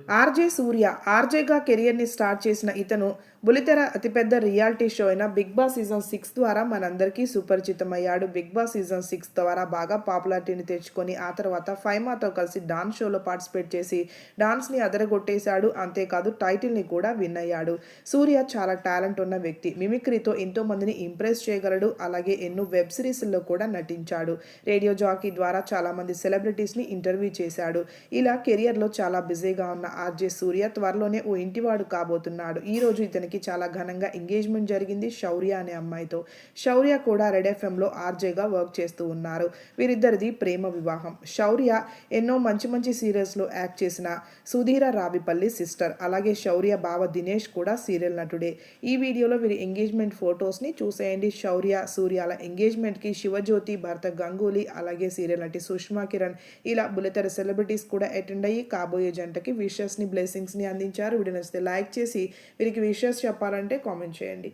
RJ సూర్య ఆర్జేగా కెరియర్ని start చేసిన ఇతను బులితెర అతిపెద్ద రియాలిటీ షో అయిన బిగ్ బాస్ సీజన్ 6 ద్వారా మనందరికీ సుపరిచితమయ్యాడు. బిగ్ బాస్ సీజన్ 6 ద్వారా బాగా పాపులారిటీని తెచ్చుకొని ఆ తర్వాత ఫైమాతో కలిసి డాన్స్ షోలో పార్టిసిపేట్ చేసి డాన్స్ని అదరగొట్టేశాడు. అంతేకాదు టైటిల్ని కూడా విన్ అయ్యాడు. సూర్య చాలా టాలెంట్ ఉన్న వ్యక్తి. మిమిక్రీతో ఎంతో మందిని ఇంప్రెస్ చేయగలడు. అలాగే ఎన్నో వెబ్ సిరీస్ల్లో కూడా నటించాడు. రేడియో జాకీ ద్వారా చాలామంది సెలబ్రిటీస్ని ఇంటర్వ్యూ చేశాడు. ఇలా కెరియర్లో చాలా బిజీగా ఉన్న ఆర్జే సూర్య త్వరలోనే ఓ ఇంటివాడు కాబోతున్నాడు. ఈ రోజు ఇతనికి చాలా ఘనంగా ఎంగేజ్మెంట్ జరిగింది శౌర్య అనే అమ్మాయితో. శౌర్య కూడా రెడ్ ఎఫ్ఎంలో ఆర్జేగా వర్క్ చేస్తూ ఉన్నారు. వీరిద్దరిది ప్రేమ వివాహం. శౌర్య ఎన్నో మంచి మంచి సీరియల్స్లో యాక్ట్ చేసిన సుధీర రావిపల్లి సిస్టర్. అలాగే శౌర్య బావ దినేష్ కూడా సీరియల్ నటుడే. ఈ వీడియోలో వీరి ఎంగేజ్మెంట్ ఫొటోస్ని చూసేయండి. శౌర్య సూర్యాల ఎంగేజ్మెంట్కి శివజ్యోతి, భర్త గంగూలీ, అలాగే సీరియల్ నటి సుష్మా కిరణ్, ఇలా బుల్లితెర సెలబ్రిటీస్ కూడా అటెండ్ అయ్యి కాబోయే జంటకి విషెస్ని, బ్లెస్సింగ్స్ని అందించారు. వీడియో నచ్చితే లైక్ చేసి వీరికి విషెస్ చెప్పాలంటే కామెంట్ చేయండి.